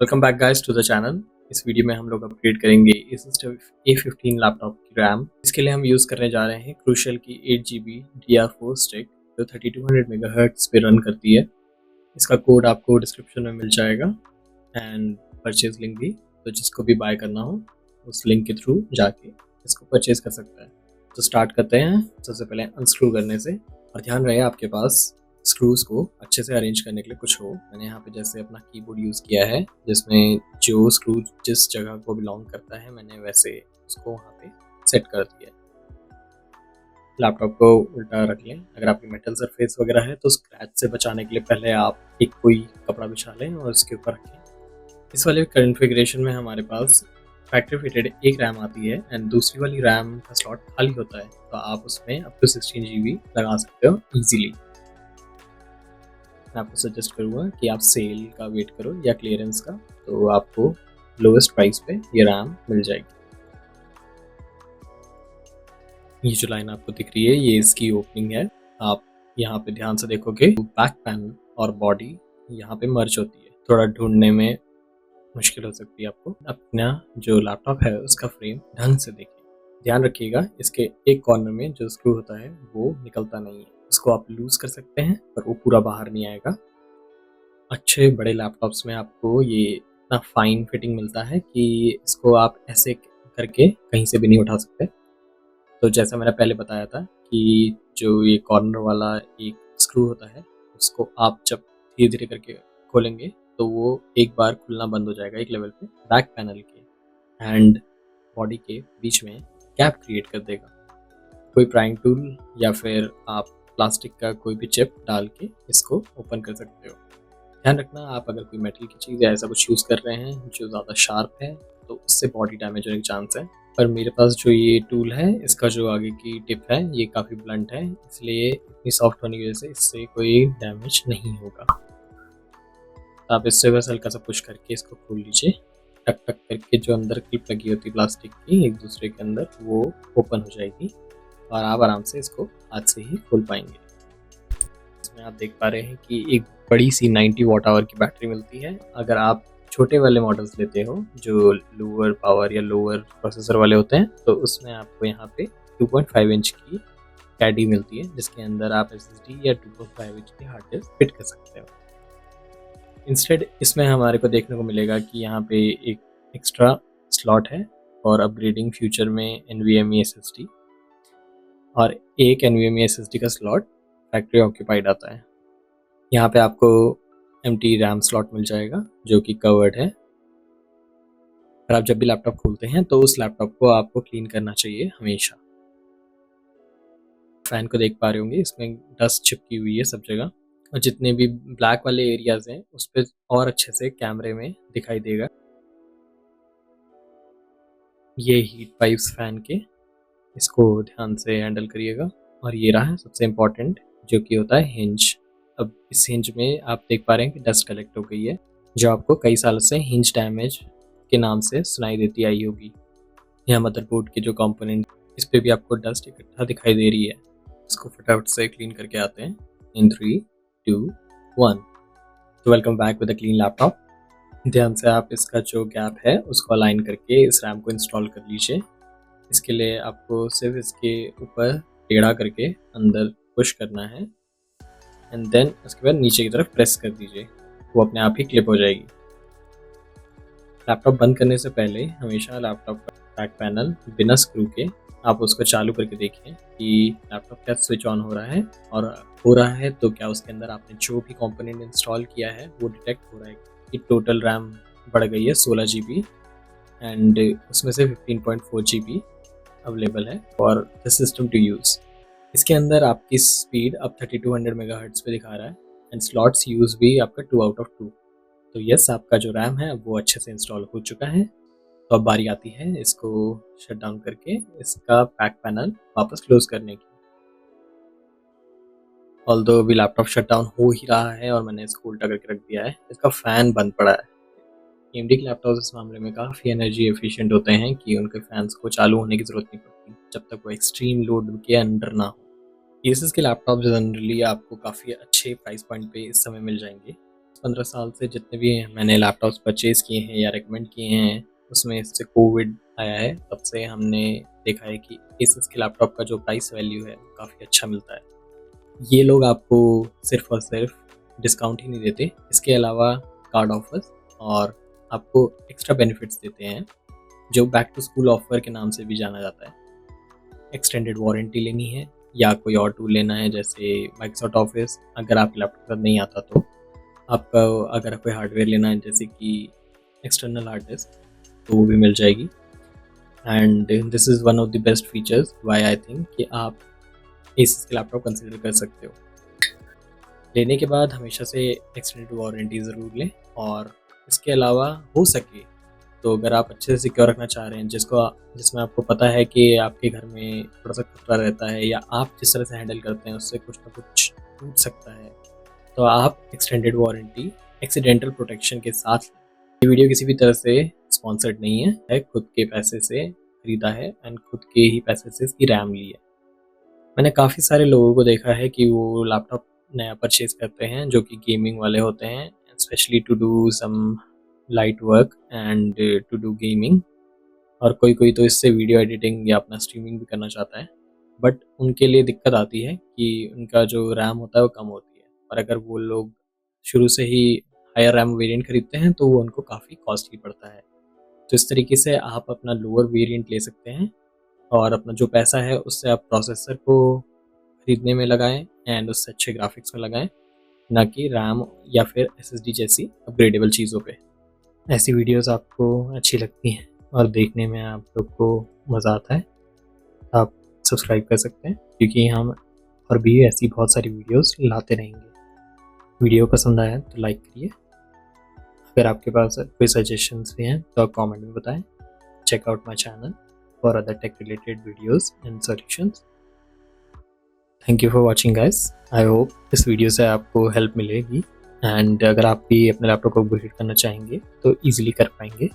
Welcome back guys to the channel. इस video में हम लोग अपग्रेड करेंगे Asus A15 लैपटॉप की रैम। इसके लिए हम यूज़ करने जा रहे हैं क्रूशल की 8GB DR4 स्टिक जो 3200 मेगाहर्ट्ज़ पे रन करती है। इसका कोड आपको डिस्क्रिप्शन में मिल जाएगा एंड परचेज लिंक भी, तो जिसको भी बाय करना हो उस लिंक के थ्रू जाके इसको परचेज कर सकता है। तो स्टार्ट करते हैं सबसे पहले अनस्क्रू करने से। और ध्यान रहे आपके पास स्क्रूज को अच्छे से अरेंज करने के लिए कुछ हो। मैंने यहाँ पे जैसे अपना कीबोर्ड यूज़ किया है जिसमें जो स्क्रू जिस जगह को बिलोंग करता है मैंने वैसे उसको वहाँ पे सेट कर दिया है। लैपटॉप को उल्टा रख लें। अगर आपकी मेटल सरफेस वगैरह है तो स्क्रैच से बचाने के लिए पहले आप एक कोई कपड़ा बिछा लें और उसके ऊपर रखें। इस वाले कॉन्फ़िगरेशन में हमारे पास फैक्ट्री फिटेड एक रैम आती है एंड दूसरी वाली रैम का स्लॉट खाली होता है, तो आप उसमें अप टू 16GB लगा सकते हो ईजिली। मैं आपको सजेस्ट करूँगा कि आप सेल का वेट करो या क्लियरेंस का, तो आपको लोवेस्ट प्राइस पे ये रैम मिल जाएगी। ये जो लाइन आपको दिख रही है ये इसकी ओपनिंग है। आप यहाँ पे ध्यान से देखोगे बैक पैनल और बॉडी यहाँ पे मर्ज होती है। थोड़ा ढूंढने में मुश्किल हो सकती है आपको। अपना जो लैपटॉप है उसका फ्रेम ढंग से देखिए। ध्यान रखिएगा इसके एक कॉर्नर में जो स्क्रू होता है वो निकलता नहीं है। उसको आप लूज कर सकते हैं पर वो पूरा बाहर नहीं आएगा। अच्छे बड़े लैपटॉप्स में आपको ये इतना फाइन फिटिंग मिलता है कि इसको आप ऐसे करके कहीं से भी नहीं उठा सकते। तो जैसा मैंने पहले बताया था कि जो ये कॉर्नर वाला एक स्क्रू होता है उसको आप जब धीरे धीरे करके खोलेंगे तो वो एक बार खुलना बंद हो जाएगा एक लेवल पे। बैक पैनल के एंड बॉडी के बीच में गैप क्रिएट कर देगा। कोई प्राइंग टूल या फिर आप प्लास्टिक का कोई भी चिप डाल के इसको ओपन कर सकते हो। ध्यान रखना आप अगर कोई मेटल की चीज़ या ऐसा कुछ यूज़ कर रहे हैं जो ज़्यादा शार्प है तो उससे बॉडी डैमेज होने के चांस है। पर मेरे पास जो ये टूल है इसका जो आगे की टिप है ये काफ़ी ब्लंट है, इसलिए इतनी सॉफ्ट होने की वजह से इससे कोई डैमेज नहीं होगा। तो आप इससे बस हल्का सा पुश करके इसको खोल लीजिए। टक टक करके जो अंदर क्लिप लगी होती है प्लास्टिक की एक दूसरे के अंदर वो ओपन हो जाएगी और आप आराम से इसको हाथ से ही खोल पाएंगे। इसमें आप देख पा रहे हैं कि एक बड़ी सी 90 वॉट आवर की बैटरी मिलती है। अगर आप छोटे वाले मॉडल्स लेते हो जो लोअर पावर या लोअर प्रोसेसर वाले होते हैं तो उसमें आपको यहाँ पे 2.5 इंच की कैडी मिलती है जिसके अंदर आप SSD या 2.5 इंच की हार्ड डिस्क फिट कर सकते हो। इंस्टेड इसमें हमारे को देखने को मिलेगा कि यहाँ पे एक एक्स्ट्रा स्लॉट है और अपग्रेडिंग फ्यूचर में NVMe SSD और एक NVMe SSD का स्लॉट फैक्ट्री ऑक्यूपाइड आता है। यहाँ पे आपको एम्प्टी रैम स्लॉट मिल जाएगा जो कि कवर्ड है। और आप जब भी लैपटॉप खोलते हैं तो उस लैपटॉप को आपको क्लीन करना चाहिए हमेशा। फैन को देख पा रहे होंगे इसमें डस्ट चिपकी हुई है सब जगह और जितने भी ब्लैक वाले एरियाज हैं उस पर और अच्छे से कैमरे में दिखाई देगा। ये हीट पाइप्स फैन के, इसको ध्यान से हैंडल करिएगा। और ये रहा सबसे इम्पोर्टेंट जो कि होता है हिंज। अब इस हिंज में आप देख पा रहे हैं कि डस्ट कलेक्ट हो गई है जो आपको कई सालों से हिंज डैमेज के नाम से सुनाई देती आई होगी। यहाँ मदरबोर्ड के जो कंपोनेंट इस पे भी आपको डस्ट इकट्ठा दिखाई दे रही है। इसको फटाफट से क्लीन करके आते हैं इन 3, 2, 1। तो welcome back with a clean laptop. ध्यान से आप इसका जो गैप है उसको अलाइन करके इस रैम को इंस्टॉल कर लीजिए। इसके लिए आपको सिर्फ इसके ऊपर टेढ़ा करके अंदर पुश करना है एंड देन उसके बाद नीचे की तरफ प्रेस कर दीजिए, वो अपने आप ही क्लिप हो जाएगी। लैपटॉप बंद करने से पहले हमेशा लैपटॉप का बैक पैनल बिना स्क्रू के आप उसको चालू करके देखें कि लैपटॉप क्या स्विच ऑन हो रहा है, और हो रहा है तो क्या उसके अंदर आपने जो भी कंपोनेंट इंस्टॉल किया है वो डिटेक्ट हो रहा है कि टोटल रैम बढ़ गई है 16GB एंड उसमें से 15.4GB अवेलेबल है for the system to use. इसके अंदर आपकी स्पीड अब 3200 मेगाहर्ट्ज़ पे दिखा रहा है एंड स्लॉट्स यूज़ भी आपका 2 आउट ऑफ 2। तो यस आपका जो रैम है वो अच्छे से इंस्टॉल हो चुका है। तो अब बारी आती है इसको शट डाउन करके इसका बैक पैनल वापस क्लोज करने की। ऑल्दो अभी लैपटॉप शट डाउन हो ही रहा है और मैंने इसको उल्टा करके रख दिया है, इसका फ़ैन बंद पड़ा है। AMD के लैपटॉप इस मामले में काफ़ी एनर्जी एफिशिएंट होते हैं कि उनके फैंस को चालू होने की ज़रूरत नहीं पड़ती जब तक वो एक्सट्रीम लोड के अंडर ना हो। Asus के लैपटॉप जनरली आपको काफ़ी अच्छे प्राइस पॉइंट पे इस समय मिल जाएंगे। 10-15 साल से जितने भी मैंने लैपटॉप्स परचेज़ किए हैं या रिकमेंड किए हैं, उसमें से कोविड आया है, तब से हमने देखा है कि एसस के लैपटॉप का जो प्राइस वैल्यू है काफ़ी अच्छा मिलता है। ये लोग आपको सिर्फ़ और सिर्फ डिस्काउंट ही नहीं देते, इसके अलावा कार्ड ऑफ़र्स और आपको एक्स्ट्रा बेनिफिट्स देते हैं, जो बैक टू स्कूल ऑफ़र के नाम से भी जाना जाता है। एक्सटेंडेड वारंटी लेनी है या कोई और टूल लेना है, जैसे माइक्रोसॉफ्ट ऑफिस, अगर आप लैपटॉप पर नहीं आता तो आपका, अगर कोई हार्डवेयर लेना है जैसे कि एक्सटर्नल हार्ड डिस्क, तो वो भी मिल जाएगी। And this is one of the best features why I think कि आप एसस के लैपटॉप कंसिडर कर सकते हो। लेने के बाद हमेशा से एक्सटेंडेड वारंटी ज़रूर लें, और इसके अलावा हो सके तो अगर आप अच्छे से सिक्योर रखना चाह रहे हैं, जिसमें आपको पता है कि आपके घर में थोड़ा सा खतरा रहता है या आप जिस तरह से हैंडल करते हैं उससे कुछ ना कुछ टूट सकता है, तो आप एक्सटेंडेड वारंटी एक्सीडेंटल प्रोटेक्शन के साथ लें। ये वीडियो किसी भी तरह से स्पॉन्सर्ड नहीं है, खुद के पैसे से खरीदा है एंड खुद के ही पैसे से इसकी रैम ली है। मैंने काफ़ी सारे लोगों को देखा है कि वो लैपटॉप नया परचेज़ करते हैं जो कि गेमिंग वाले होते हैं, specially to do some light work and to do gaming, और कोई कोई तो इससे वीडियो एडिटिंग या अपना स्ट्रीमिंग भी करना चाहता है। बट उनके लिए दिक्कत आती है कि उनका जो रैम होता है वो कम होती है, और अगर वो लोग शुरू से ही हायर रैम वेरिएंट खरीदते हैं तो वो उनको काफ़ी कॉस्टली पड़ता है। तो इस तरीके से आप अपना लोअर वेरिएंट ले सकते हैं और अपना जो पैसा है उससे आप प्रोसेसर को खरीदने में लगाएं एंड उससे अच्छे ग्राफिक्स में लगाएं, ना कि रैम या फिर एसएसडी जैसी अपग्रेडेबल चीज़ों पे। ऐसी वीडियोस आपको अच्छी लगती हैं और देखने में आप लोग को मज़ा आता है, आप सब्सक्राइब कर सकते हैं, क्योंकि हम और भी ऐसी बहुत सारी वीडियोस लाते रहेंगे। वीडियो पसंद आया तो लाइक करिए, अगर आपके पास कोई सजेशंस भी हैं तो आप कमेंट में बताएं। Check out my channel for other tech related videos and solutions. Thank you for watching guys. I hope इस वीडियो से आपको हेल्प मिलेगी, एंड अगर आप भी अपने लैपटॉप को अपग्रेड करना चाहेंगे तो ईजिली कर पाएंगे।